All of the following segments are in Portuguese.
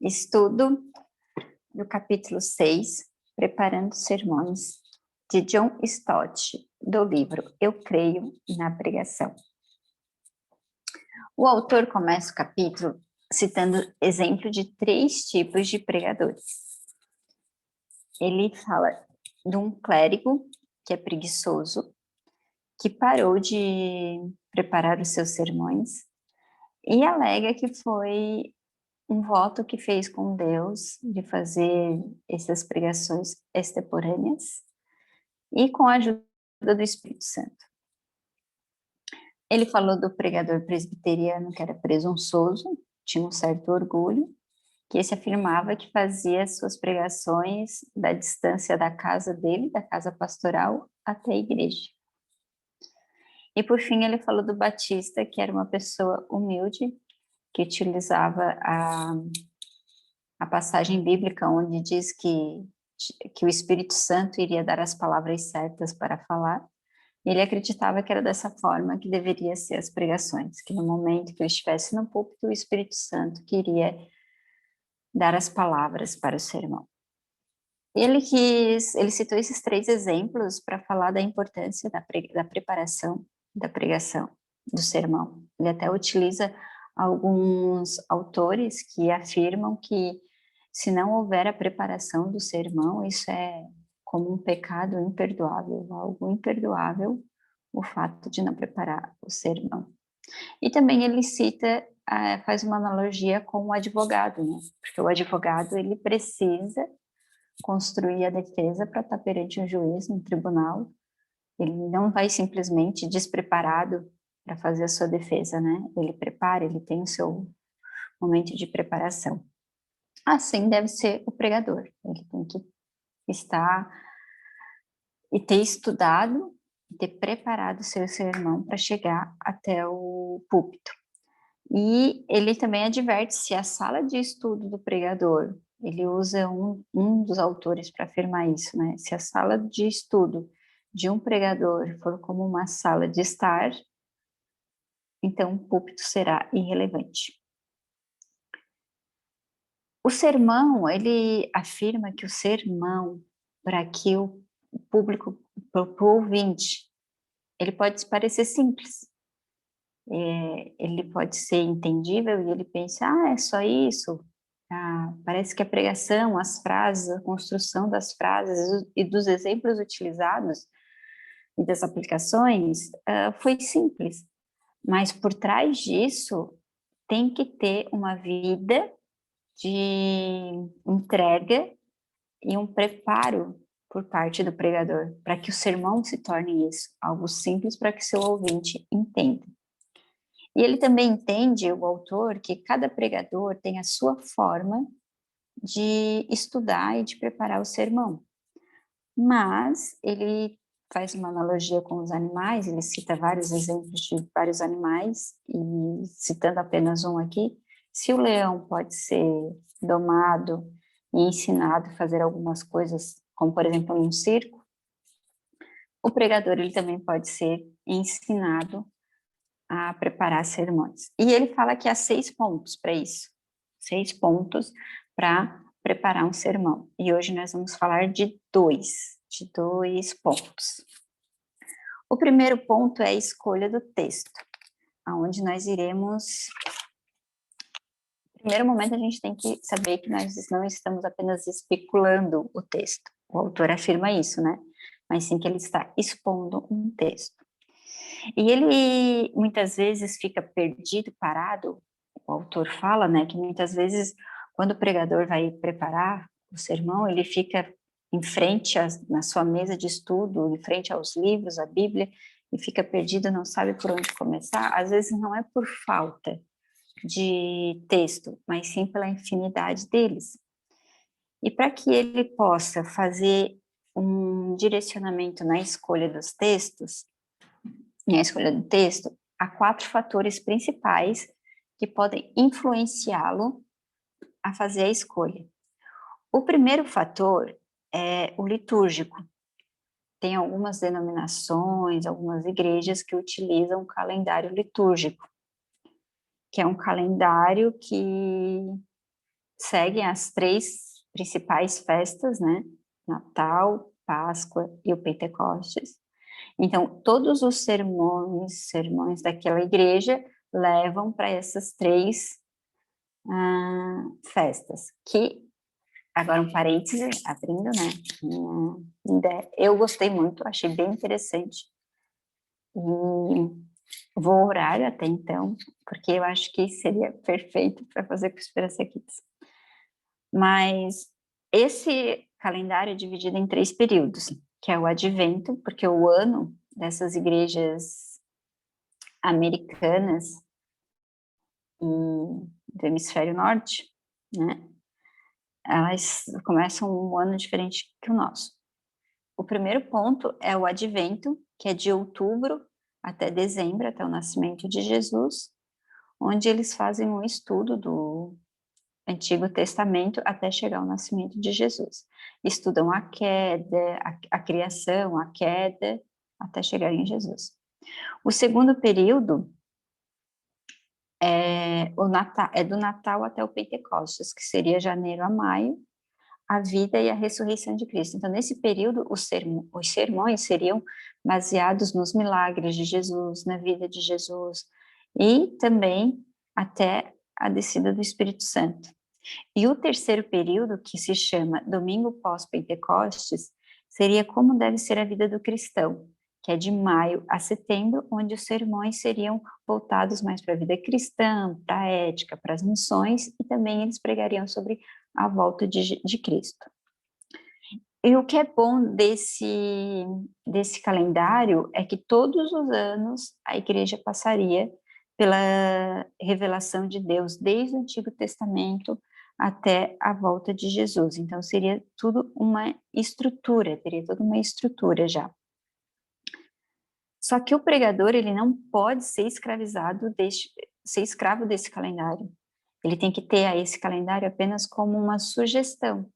Estudo do capítulo 6, Preparando Sermões, de John Stott, do livro Eu Creio na Pregação. O autor começa o capítulo citando exemplo de 3 tipos de pregadores. Ele fala de um clérigo que é preguiçoso, que parou de preparar os seus sermões e alega que foi um voto que fez com Deus de fazer essas pregações extemporâneas e com a ajuda do Espírito Santo. Ele falou do pregador presbiteriano que era presunçoso, tinha um certo orgulho, que esse afirmava que fazia suas pregações da distância da casa dele, da casa pastoral, até a igreja. E por fim ele falou do batista, que era uma pessoa humilde, que utilizava a passagem bíblica onde diz que o Espírito Santo iria dar as palavras certas para falar. Ele acreditava que era dessa forma que deveria ser as pregações, que no momento que ele estivesse no púlpito, o Espírito Santo queria dar as palavras para o sermão. Ele citou esses 3 exemplos para falar da importância da preparação da pregação, do sermão. Ele até utiliza alguns autores que afirmam que se não houver a preparação do sermão, isso é como um pecado imperdoável, algo imperdoável, o fato de não preparar o sermão. E também ele faz uma analogia com o advogado, né? Porque o advogado, ele precisa construir a defesa para estar perante um juiz, no tribunal. Ele não vai simplesmente despreparado para fazer a sua defesa, né? Ele prepara, ele tem o seu momento de preparação. Assim deve ser o pregador. Ele tem que estar e ter estudado, ter preparado o seu sermão para chegar até o púlpito. E ele também adverte se a sala de estudo do pregador, ele usa um dos autores para afirmar isso, né? Se a sala de estudo de um pregador for como uma sala de estar, então o púlpito será irrelevante. O sermão, ele afirma que o sermão, para que o público, para o ouvinte, ele pode parecer simples. Ele pode ser entendível e ele pensa, é só isso. Parece que a pregação, as frases, a construção das frases e dos exemplos utilizados e das aplicações foi simples. Mas por trás disso tem que ter uma vida de entrega e um preparo por parte do pregador, para que o sermão se torne isso, algo simples para que seu ouvinte entenda. E ele também entende, o autor, que cada pregador tem a sua forma de estudar e de preparar o sermão. Mas ele faz uma analogia com os animais, ele cita vários exemplos de vários animais, e citando apenas um aqui, se o leão pode ser domado e ensinado a fazer algumas coisas, como por exemplo num circo, o pregador ele também pode ser ensinado a preparar sermões. E ele fala que há 6 pontos para isso, 6 pontos para preparar um sermão. E hoje nós vamos falar de dois pontos. O primeiro ponto é a escolha do texto, aonde nós iremos... No primeiro momento, a gente tem que saber que nós não estamos apenas especulando o texto. O autor afirma isso, né? Mas sim que ele está expondo um texto. E ele muitas vezes fica perdido, parado. O autor fala, né, que muitas vezes quando o pregador vai preparar o sermão, ele fica em frente na sua mesa de estudo, em frente aos livros, à Bíblia, e fica perdido, não sabe por onde começar. Às vezes não é por falta de texto, mas sim pela infinidade deles. E para que ele possa fazer um direcionamento na escolha dos textos, na escolha do texto, há 4 fatores principais que podem influenciá-lo a fazer a escolha. O primeiro fator é o litúrgico. Tem algumas denominações, algumas igrejas que utilizam o calendário litúrgico, que é um calendário que seguem as 3 principais festas, né? Natal, Páscoa e o Pentecostes. Então, todos os sermões daquela igreja levam para essas 3 festas, que, agora um parêntese, abrindo, né? Eu gostei muito, achei bem interessante, e vou horário até então, porque eu acho que seria perfeito para fazer com o Esperança Kids. Mas esse calendário é dividido em 3 períodos, que é o Advento, porque o ano dessas igrejas americanas e do hemisfério norte, né, elas começam um ano diferente que o nosso. O primeiro ponto é o Advento, que é de outubro até dezembro, até o nascimento de Jesus, onde eles fazem um estudo do Antigo Testamento até chegar ao nascimento de Jesus. Estudam a queda, a criação, a queda, até chegar em Jesus. O segundo período é do Natal até o Pentecostes, que seria janeiro a maio, a vida e a ressurreição de Cristo. Então, nesse período, os sermões seriam baseados nos milagres de Jesus, na vida de Jesus, e também até a descida do Espírito Santo. E o terceiro período, que se chama Domingo pós-Pentecostes, seria como deve ser a vida do cristão, que é de maio a setembro, onde os sermões seriam voltados mais para a vida cristã, para a ética, para as missões, e também eles pregariam sobre a volta de Cristo. E o que é bom desse calendário é que todos os anos a igreja passaria pela revelação de Deus, desde o Antigo Testamento até a volta de Jesus. Então, seria tudo uma estrutura, teria toda uma estrutura já. Só que o pregador, ele não pode ser ser escravo desse calendário. Ele tem que ter esse calendário apenas como uma sugestão.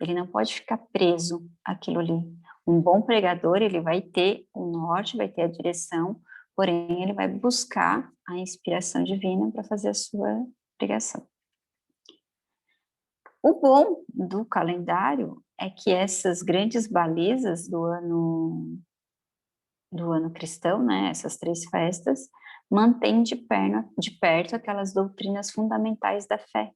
Ele não pode ficar preso àquilo ali. Um bom pregador, ele vai ter o norte, vai ter a direção, porém ele vai buscar a inspiração divina para fazer a sua pregação. O bom do calendário é que essas grandes balizas do ano cristão, né, essas 3 festas, mantêm de perto aquelas doutrinas fundamentais da fé.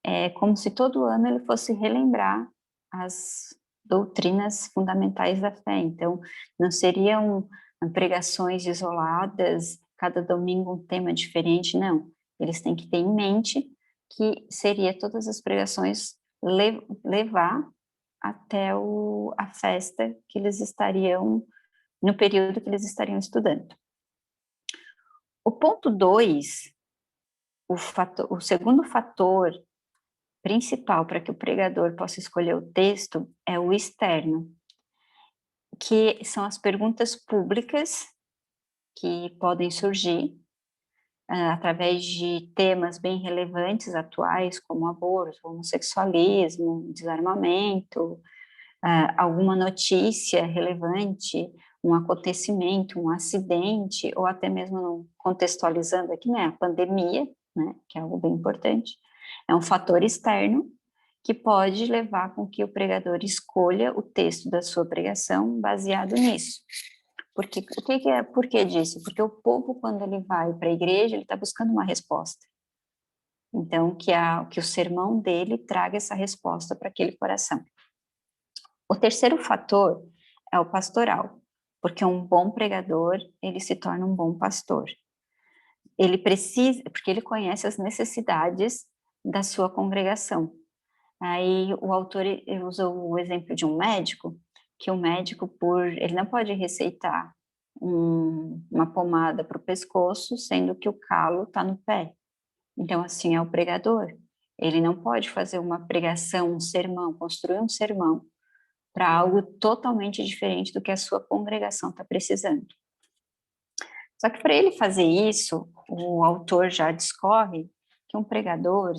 É como se todo ano ele fosse relembrar as doutrinas fundamentais da fé. Então, não seriam pregações isoladas, cada domingo um tema diferente, não. Eles têm que ter em mente que seria todas as pregações levar até a festa que eles estariam, no período que eles estariam estudando. O ponto 2, o segundo fator principal para que o pregador possa escolher o texto é o externo, que são as perguntas públicas que podem surgir através de temas bem relevantes, atuais, como aborto, homossexualismo, desarmamento, alguma notícia relevante, um acontecimento, um acidente, ou até mesmo contextualizando aqui, né, a pandemia, né, que é algo bem importante, é um fator externo que pode levar com que o pregador escolha o texto da sua pregação baseado nisso. Porque por que disso? Porque o povo, quando ele vai para a igreja, ele está buscando uma resposta. Então, que o sermão dele traga essa resposta para aquele coração. O terceiro fator é o pastoral, porque um bom pregador, ele se torna um bom pastor. Ele precisa, porque ele conhece as necessidades da sua congregação. Aí o autor usa o exemplo de um médico, que o médico, ele não pode receitar uma pomada para o pescoço, sendo que o calo está no pé. Então, assim é o pregador. Ele não pode fazer uma pregação, um sermão, construir um sermão para algo totalmente diferente do que a sua congregação está precisando. Só que para ele fazer isso, o autor já discorre que um pregador,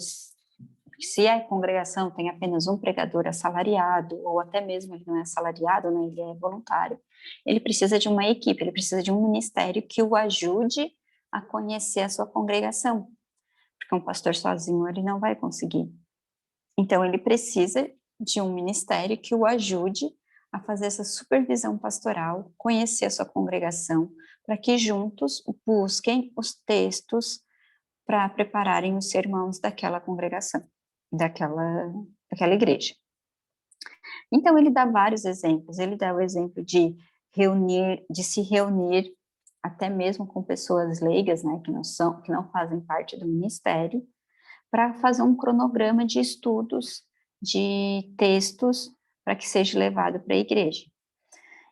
se a congregação tem apenas um pregador assalariado, ou até mesmo ele não é assalariado, né, ele é voluntário, ele precisa de uma equipe, ele precisa de um ministério que o ajude a conhecer a sua congregação, porque um pastor sozinho ele não vai conseguir. Então, ele precisa de um ministério que o ajude a fazer essa supervisão pastoral, conhecer a sua congregação, para que juntos busquem os textos para prepararem os sermãos daquela congregação, daquela igreja. Então, ele dá vários exemplos. Ele dá o exemplo de se reunir até mesmo com pessoas leigas, né, que não fazem parte do ministério, para fazer um cronograma de estudos, de textos, para que seja levado para a igreja.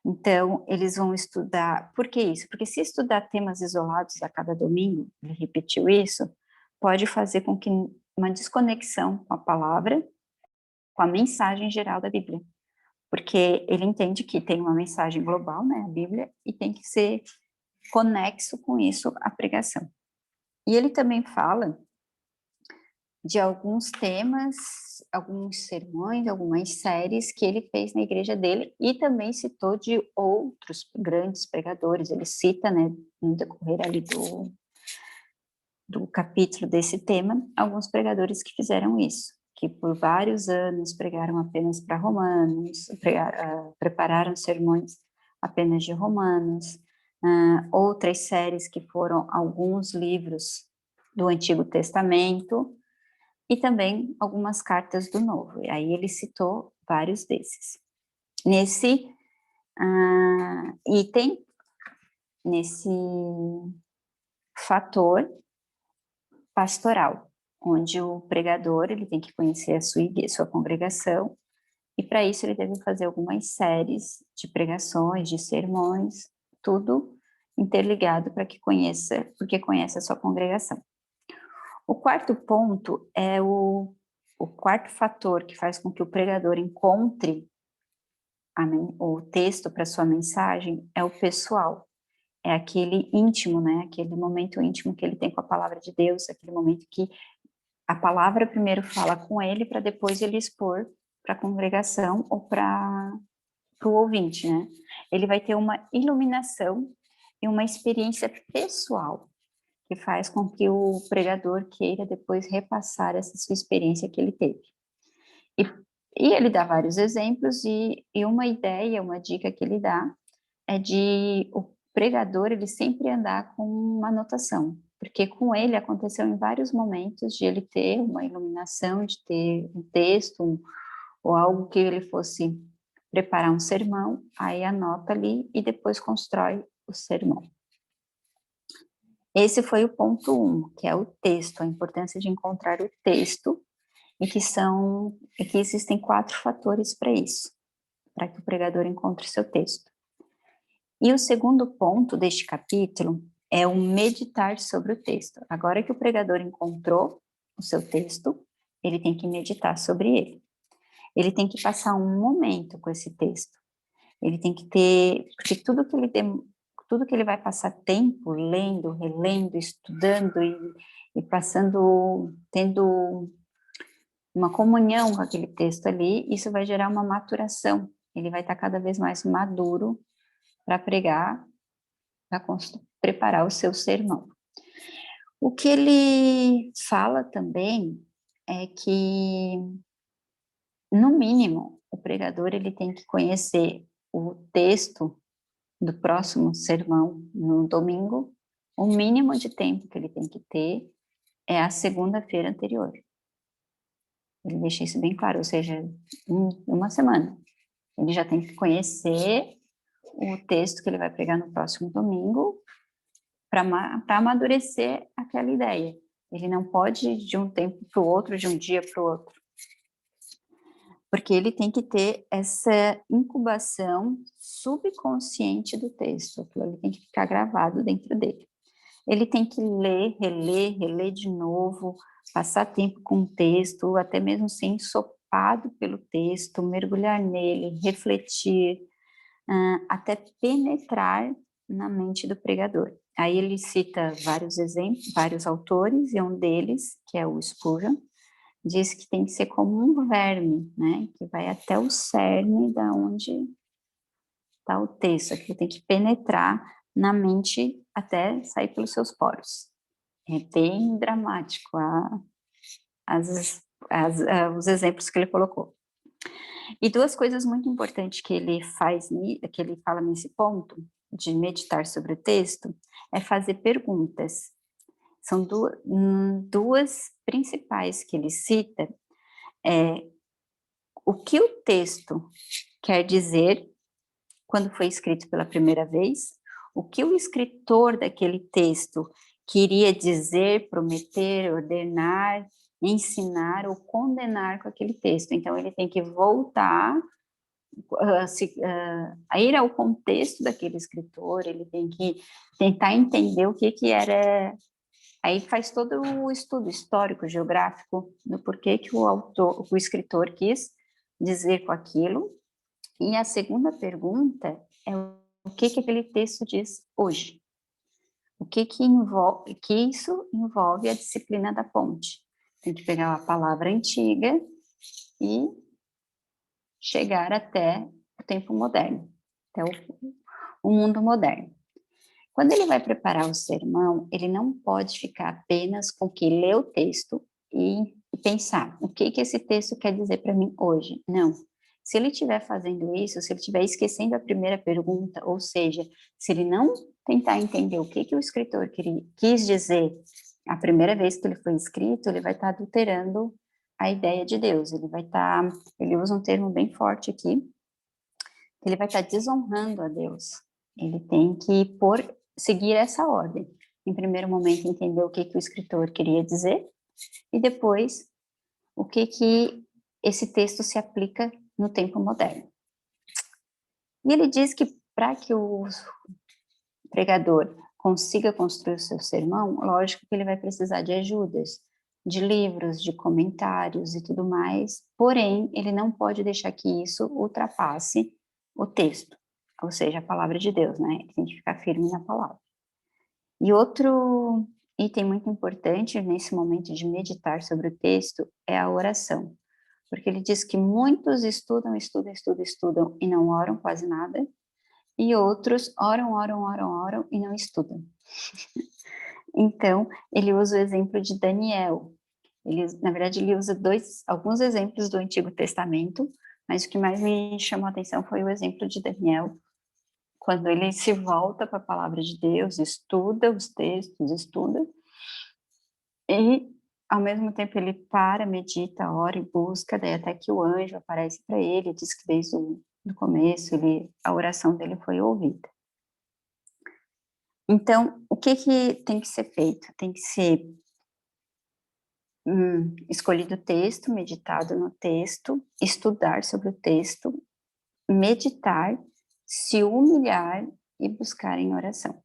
Então, eles vão estudar. Por que isso? Porque se estudar temas isolados a cada domingo, ele repetiu isso, pode fazer com que uma desconexão com a palavra, com a mensagem geral da Bíblia. Porque ele entende que tem uma mensagem global, né, a Bíblia, e tem que ser conexo com isso a pregação. E ele também fala de alguns temas, alguns sermões, algumas séries que ele fez na igreja dele, e também citou de outros grandes pregadores. Ele cita, né, no decorrer ali do capítulo desse tema, alguns pregadores que fizeram isso, que por vários anos pregaram apenas para romanos, prepararam sermões apenas de romanos, outras séries que foram alguns livros do Antigo Testamento, e também algumas cartas do Novo. E aí ele citou vários desses. Nesse item, nesse fator pastoral, onde o pregador ele tem que conhecer a sua congregação, e para isso ele deve fazer algumas séries de pregações, de sermões, tudo interligado porque conhece a sua congregação. O quarto ponto é o quarto fator que faz com que o pregador encontre o texto para sua mensagem é o pessoal. É aquele íntimo, né? Aquele momento íntimo que ele tem com a palavra de Deus, aquele momento que a palavra primeiro fala com ele para depois ele expor para a congregação ou para o ouvinte, né? Ele vai ter uma iluminação e uma experiência pessoal que faz com que o pregador queira depois repassar essa sua experiência que ele teve. E ele dá vários exemplos e uma ideia, uma dica que ele dá é de o pregador ele sempre andar com uma anotação, porque com ele aconteceu em vários momentos de ele ter uma iluminação, de ter um texto ou algo que ele fosse preparar um sermão, aí anota ali e depois constrói o sermão. Esse foi o ponto 1, que é o texto, a importância de encontrar o texto, e que existem 4 fatores para isso, para que o pregador encontre seu texto. E o segundo ponto deste capítulo é o meditar sobre o texto. Agora que o pregador encontrou o seu texto, ele tem que meditar sobre ele. Ele tem que passar um momento com esse texto. Ele tem que ter, porque tudo que ele vai passar tempo lendo, relendo, estudando e passando, tendo uma comunhão com aquele texto ali, isso vai gerar uma maturação. Ele vai estar cada vez mais maduro para pregar, para preparar o seu sermão. O que ele fala também é que, no mínimo, o pregador ele tem que conhecer o texto do próximo sermão no domingo. O mínimo de tempo que ele tem que ter é a segunda-feira anterior. Ele deixa isso bem claro, ou seja, uma semana. Ele já tem que conhecer o texto que ele vai pregar no próximo domingo para amadurecer aquela ideia. Ele não pode ir de um tempo para o outro, de um dia para o outro. Porque ele tem que ter essa incubação subconsciente do texto. Aquilo ali tem que ficar gravado dentro dele. Ele tem que ler, reler de novo, passar tempo com o texto, até mesmo ser ensopado pelo texto, mergulhar nele, refletir, até penetrar na mente do pregador. Aí ele cita vários exemplos, vários autores, e um deles, que é o Spurgeon, diz que tem que ser como um verme, né, que vai até o cerne da onde está o texto, que tem que penetrar na mente até sair pelos seus poros. É bem dramático os exemplos que ele colocou. E duas coisas muito importantes que ele faz, que ele fala nesse ponto, de meditar sobre o texto, é fazer perguntas. São duas principais que ele cita, o que o texto quer dizer quando foi escrito pela primeira vez, o que o escritor daquele texto queria dizer, prometer, ordenar, ensinar ou condenar com aquele texto. Então, ele tem que voltar a ir ao contexto daquele escritor, ele tem que tentar entender o que era. Aí faz todo o estudo histórico, geográfico, do porquê que o escritor quis dizer com aquilo. E a segunda pergunta é o que aquele texto diz hoje. O que envolve, que isso envolve a disciplina da ponte. Tem que pegar a palavra antiga e chegar até o tempo moderno, até o mundo moderno. Quando ele vai preparar o sermão, ele não pode ficar apenas com que lê o texto e pensar, o que esse texto quer dizer para mim hoje? Não. Se ele estiver fazendo isso, se ele estiver esquecendo a primeira pergunta, ou seja, se ele não tentar entender o que o escritor quis dizer a primeira vez que ele foi escrito, ele vai estar adulterando a ideia de Deus. Ele usa um termo bem forte aqui, ele vai estar desonrando a Deus. Ele tem que seguir essa ordem. Em primeiro momento, entender o que o escritor queria dizer, e depois, o que esse texto se aplica no tempo moderno. E ele diz que para que o pregador consiga construir o seu sermão, lógico que ele vai precisar de ajudas, de livros, de comentários e tudo mais, porém, ele não pode deixar que isso ultrapasse o texto, ou seja, a palavra de Deus, né? Ele tem que ficar firme na palavra. E outro item muito importante nesse momento de meditar sobre o texto é a oração, porque ele diz que muitos estudam e não oram quase nada, e outros oram e não estudam. Então, ele usa o exemplo de Daniel. Na verdade, ele usa alguns exemplos do Antigo Testamento, mas o que mais me chamou a atenção foi o exemplo de Daniel, quando ele se volta para a palavra de Deus, estuda os textos, e ao mesmo tempo ele para, medita, ora e busca, daí até que o anjo aparece para ele, diz que desde o começo a oração dele foi ouvida. Então, o que tem que ser feito? Tem que ser escolhido o texto, meditado no texto, estudar sobre o texto, meditar, se humilhar e buscar em oração.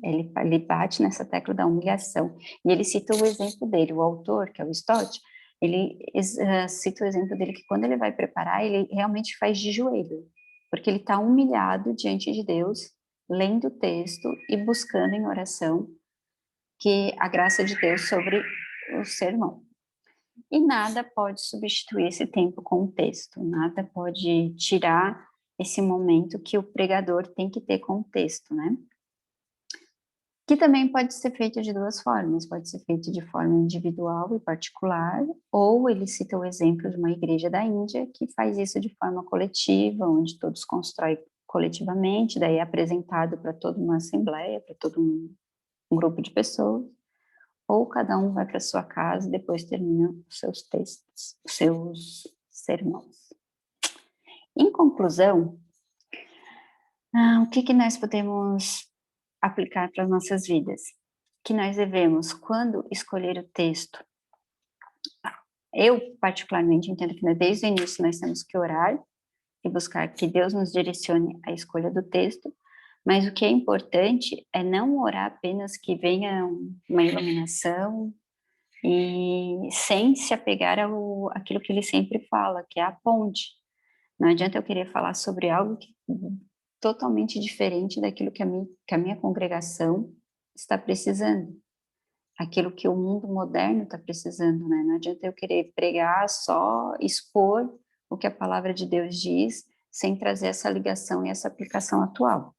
Ele bate nessa tecla da humilhação. E ele cita o exemplo dele, o autor, que é o Stott, ele cita o exemplo dele que quando ele vai preparar, ele realmente faz de joelho, porque ele está humilhado diante de Deus, lendo o texto e buscando em oração que a graça de Deus sobre o sermão. E nada pode substituir esse tempo com o texto, nada pode tirar esse momento que o pregador tem que ter com o texto, né? Que também pode ser feito de duas formas, pode ser feito de forma individual e particular, ou ele cita o exemplo de uma igreja da Índia que faz isso de forma coletiva, onde todos constroem coletivamente, daí é apresentado para toda uma assembleia, para todo um grupo de pessoas, ou cada um vai para sua casa e depois termina os seus textos, os seus sermões. Em conclusão, o que nós podemos aplicar para as nossas vidas? Que nós devemos, quando escolher o texto, eu particularmente entendo que desde o início nós temos que orar e buscar que Deus nos direcione a escolha do texto, mas o que é importante é não orar apenas que venha uma iluminação e sem se apegar àquilo que ele sempre fala, que é a ponte. Não adianta eu querer falar sobre algo totalmente diferente daquilo que a minha congregação está precisando, aquilo que o mundo moderno está precisando, né? Não adianta eu querer pregar, só expor o que a palavra de Deus diz, sem trazer essa ligação e essa aplicação atual.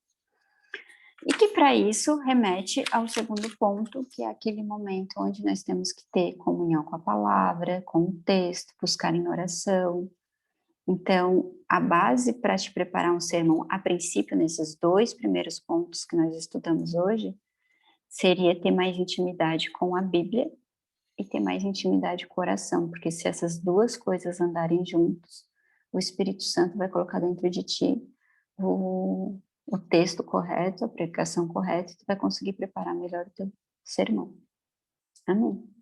E que para isso remete ao segundo ponto, que é aquele momento onde nós temos que ter comunhão com a palavra, com o texto, buscar em oração. Então, a base para te preparar um sermão, a princípio, nesses dois primeiros pontos que nós estudamos hoje, seria ter mais intimidade com a Bíblia e ter mais intimidade com a oração, porque se essas duas coisas andarem juntos, o Espírito Santo vai colocar dentro de ti o texto correto, a pregação correta, e tu vai conseguir preparar melhor o teu sermão. Amém.